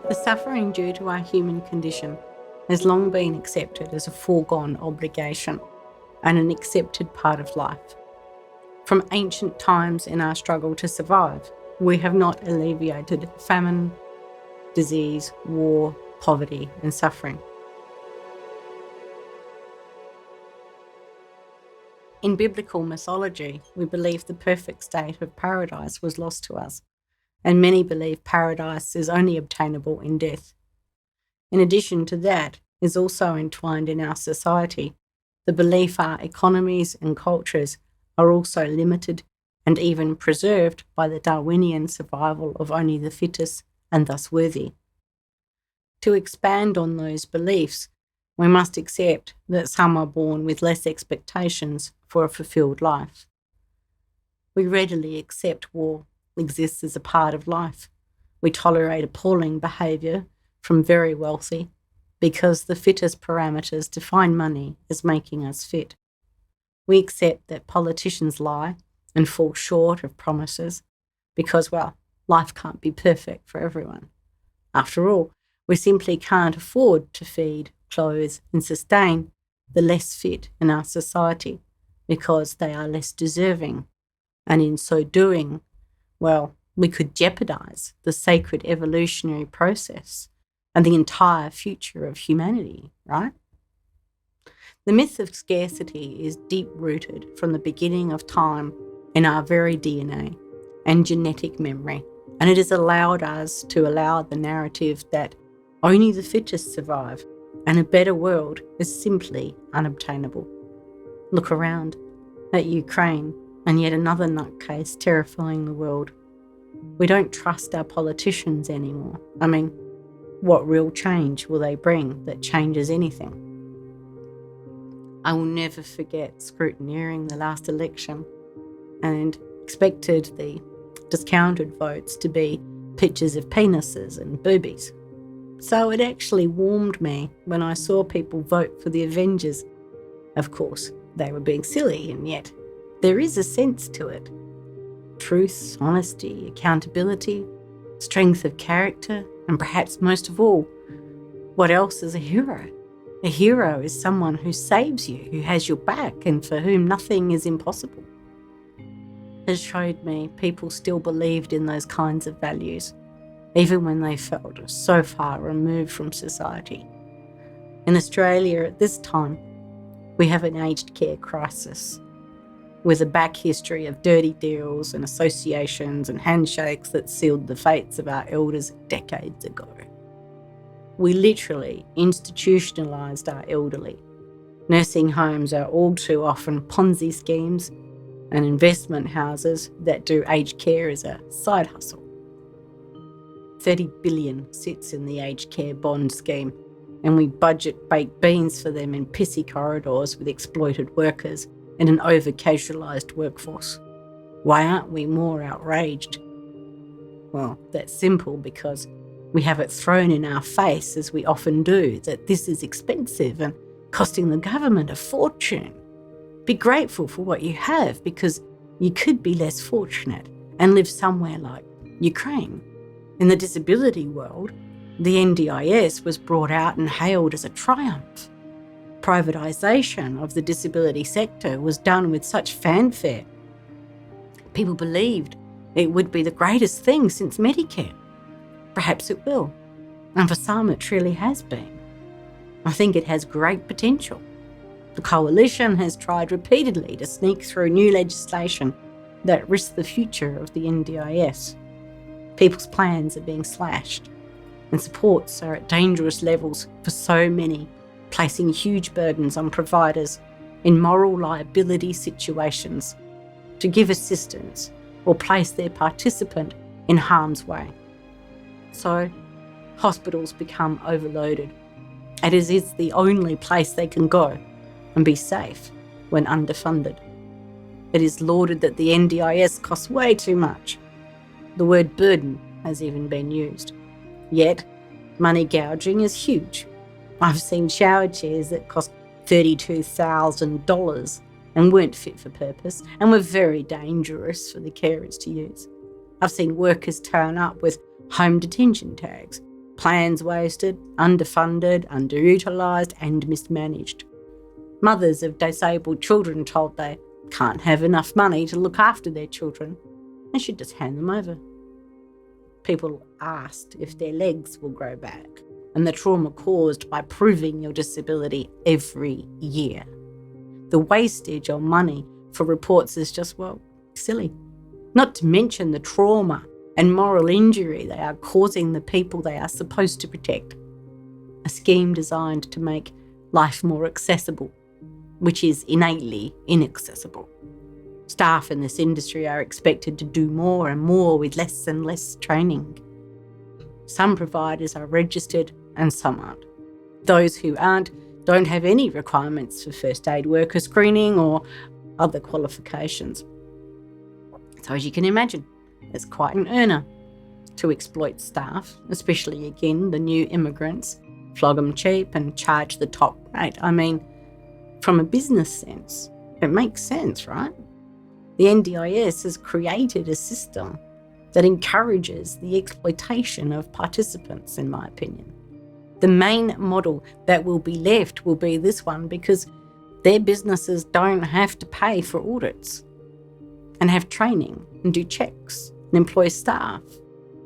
The suffering due to our human condition has long been accepted as a foregone obligation and an accepted part of life. From ancient times in our struggle to survive, we have not alleviated famine, disease, war, poverty, and suffering. In biblical mythology, we believe the perfect state of paradise was lost to us, and many believe paradise is only obtainable in death. In addition to that, is also entwined in our society the belief our economies and cultures are also limited and even preserved by the Darwinian survival of only the fittest and thus worthy. To expand on those beliefs, we must accept that some are born with less expectations for a fulfilled life. We readily accept war exists as a part of life. We tolerate appalling behaviour from very wealthy because the fittest parameters define money as making us fit. We accept that politicians lie and fall short of promises because, well, life can't be perfect for everyone. After all, we simply can't afford to feed, clothe and sustain the less fit in our society because they are less deserving, and in so doing, well, we could jeopardise the sacred evolutionary process and the entire future of humanity, right? The myth of scarcity is deep-rooted from the beginning of time in our very DNA and genetic memory, and it has allowed us to allow the narrative that only the fittest survive and a better world is simply unobtainable. Look around at Ukraine and yet another nutcase terrifying the world. We don't trust our politicians anymore. I mean, what real change will they bring that changes anything? I will never forget scrutineering the last election and expected the discounted votes to be pictures of penises and boobies. So it actually warmed me when I saw people vote for the Avengers. Of course, they were being silly, and yet there is a sense to it. Truth, honesty, accountability, strength of character, and perhaps most of all, what else is a hero? A hero is someone who saves you, who has your back, and for whom nothing is impossible. It showed me people still believed in those kinds of values, even when they felt so far removed from society. In Australia at this time, we have an aged care crisis, with a back history of dirty deals and associations and handshakes that sealed the fates of our elders decades ago. We literally institutionalised our elderly. Nursing homes are all too often Ponzi schemes and investment houses that do aged care as a side hustle. 30 billion sits in the aged care bond scheme, and we budget baked beans for them in pissy corridors with exploited workers and an over-casualised workforce. Why aren't we more outraged? Well, that's simple because we have it thrown in our face, as we often do, that this is expensive and costing the government a fortune. Be grateful for what you have because you could be less fortunate and live somewhere like Ukraine. In the disability world, the NDIS was brought out and hailed as a triumph. Privatisation of the disability sector was done with such fanfare. People believed it would be the greatest thing since Medicare. Perhaps it will, and for some it truly has been. I think it has great potential. The Coalition has tried repeatedly to sneak through new legislation that risks the future of the NDIS. People's plans are being slashed, and supports are at dangerous levels for so many, placing huge burdens on providers in moral liability situations to give assistance or place their participant in harm's way. So, hospitals become overloaded, and it is the only place they can go and be safe when underfunded. It is lauded that the NDIS costs way too much. The word burden has even been used. Yet, money gouging is huge. I've seen shower chairs that cost $32,000 and weren't fit for purpose and were very dangerous for the carers to use. I've seen workers turn up with home detention tags Plans wasted, underfunded, underutilised and mismanaged. Mothers of disabled children told they can't have enough money to look after their children and should just hand them over. People asked if their legs will grow back, and the trauma caused by proving your disability every year. The wastage on money for reports is just, well, silly. Not to mention the trauma and moral injury they are causing the people they are supposed to protect. A scheme designed to make life more accessible, which is innately inaccessible. Staff in this industry are expected to do more and more with less and less training. Some providers are registered and some aren't. Those who aren't don't have any requirements for first aid worker screening or other qualifications. So as you can imagine, it's quite an earner to exploit staff, especially again the new immigrants, flog them cheap and charge the top rate. I mean, from a business sense, it makes sense, right? The NDIS has created a system that encourages the exploitation of participants, in my opinion. The main model that will be left will be this one because their businesses don't have to pay for audits and have training and do checks and employ staff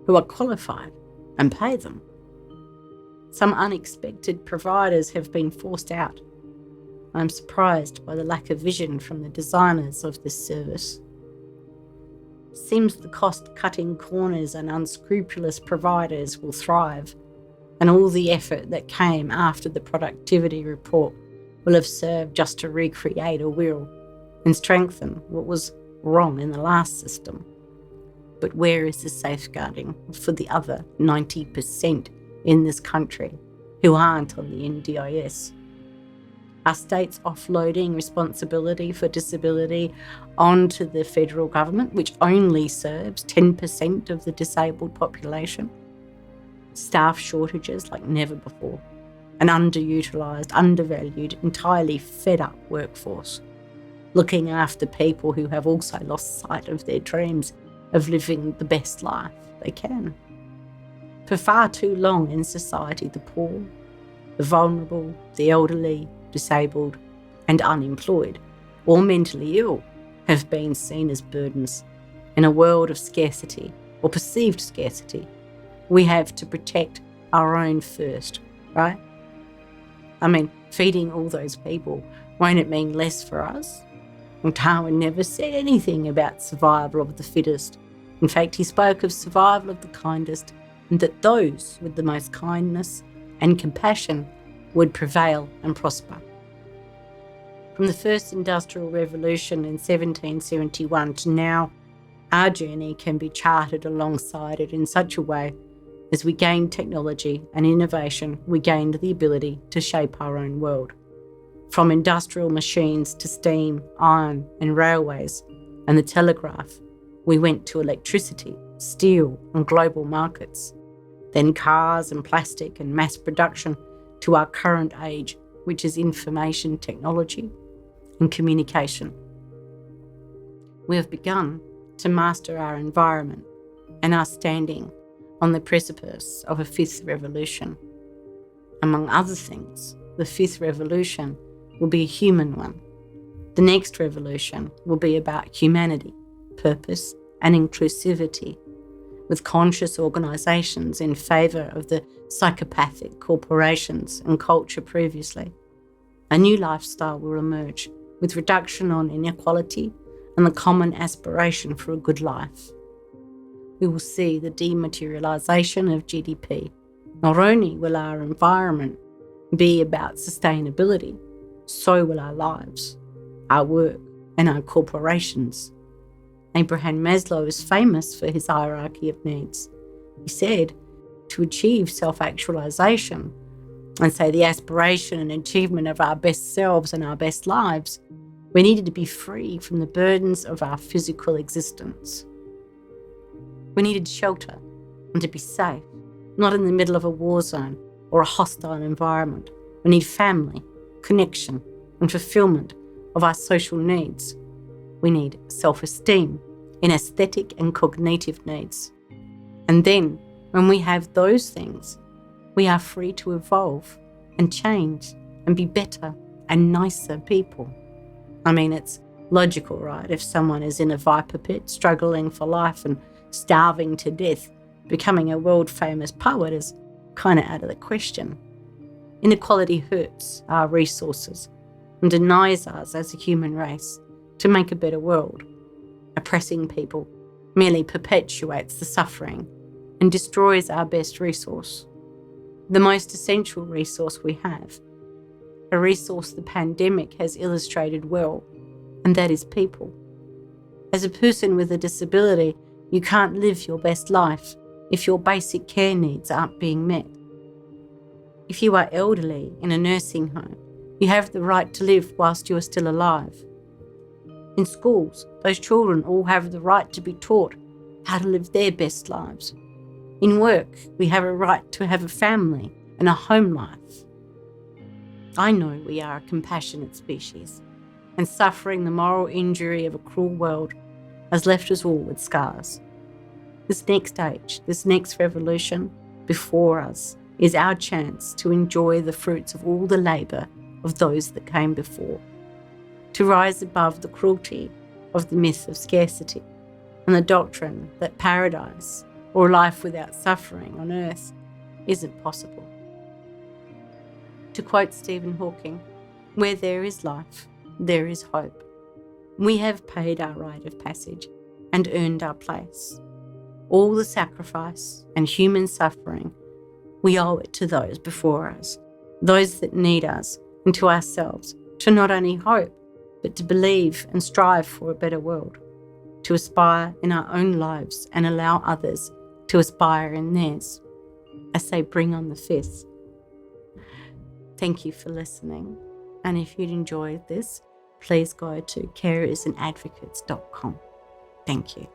who are qualified and pay them. Some unexpected providers have been forced out. I'm surprised by the lack of vision from the designers of this service. Seems the cost-cutting corners and unscrupulous providers will thrive, and all the effort that came after the productivity report will have served just to recreate a wheel and strengthen what was wrong in the last system. But where is the safeguarding for the other 90% in this country who aren't on the NDIS? Are states offloading responsibility for disability onto the federal government, which only serves 10% of the disabled population? Staff shortages like never before. An underutilised, undervalued, entirely fed-up workforce, looking after people who have also lost sight of their dreams of living the best life they can. For far too long in society, the poor, the vulnerable, the elderly, disabled and unemployed or mentally ill have been seen as burdens. In a world of scarcity or perceived scarcity, we have to protect our own first, right? I mean, feeding all those people, won't it mean less for us? Well, Darwin never said anything about survival of the fittest. In fact, he spoke of survival of the kindest, and that those with the most kindness and compassion would prevail and prosper. From the first industrial revolution in 1771 to now, our journey can be charted alongside it in such a way as we gained technology and innovation, we gained the ability to shape our own world. From industrial machines to steam, iron and railways and the telegraph, we went to electricity, steel and global markets, then cars and plastic and mass production to our current age, which is information technology and communication. We have begun to master our environment and are standing on the precipice of a fifth revolution. Among other things, the fifth revolution will be a human one. The next revolution will be about humanity, purpose and inclusivity, with conscious organisations in favour of the psychopathic corporations and culture previously. A new lifestyle will emerge with reduction on inequality and the common aspiration for a good life. We will see the dematerialisation of GDP. Not only will our environment be about sustainability, so will our lives, our work and our corporations. Abraham Maslow is famous for his hierarchy of needs. He said, to achieve self-actualisation and say the aspiration and achievement of our best selves and our best lives, we needed to be free from the burdens of our physical existence. We needed shelter and to be safe, not in the middle of a war zone or a hostile environment. We need family, connection and fulfilment of our social needs. We need self-esteem in aesthetic and cognitive needs. And then, when we have those things, We are free to evolve and change and be better and nicer people. I mean, it's logical, right? If someone is in a viper pit, struggling for life and starving to death, becoming a world-famous poet is kind of out of the question. Inequality hurts our resources and denies us as a human race to make a better world. Oppressing people merely perpetuates the suffering and destroys our best resource, the most essential resource we have, a resource the pandemic has illustrated well, and that is people. As a person with a disability, you can't live your best life if your basic care needs aren't being met. If you are elderly in a nursing home, you have the right to live whilst you are still alive. In schools, those children all have the right to be taught how to live their best lives. In work, we have a right to have a family and a home life. I know we are a compassionate species, and suffering the moral injury of a cruel world has left us all with scars. This next age, this next revolution before us is our chance to enjoy the fruits of all the labour of those that came before, to rise above the cruelty of the myth of scarcity and the doctrine that paradise or life without suffering on earth isn't possible. To quote Stephen Hawking, "Where there is life, there is hope." We have paid our rite of passage and earned our place. All the sacrifice and human suffering, we owe it to those before us, those that need us, and to ourselves, to not only hope, but to believe and strive for a better world, to aspire in our own lives and allow others to aspire in theirs. I say bring on the fifth. Thank you for listening, and if you'd enjoyed this, please go to carersandadvocates.com. Thank you.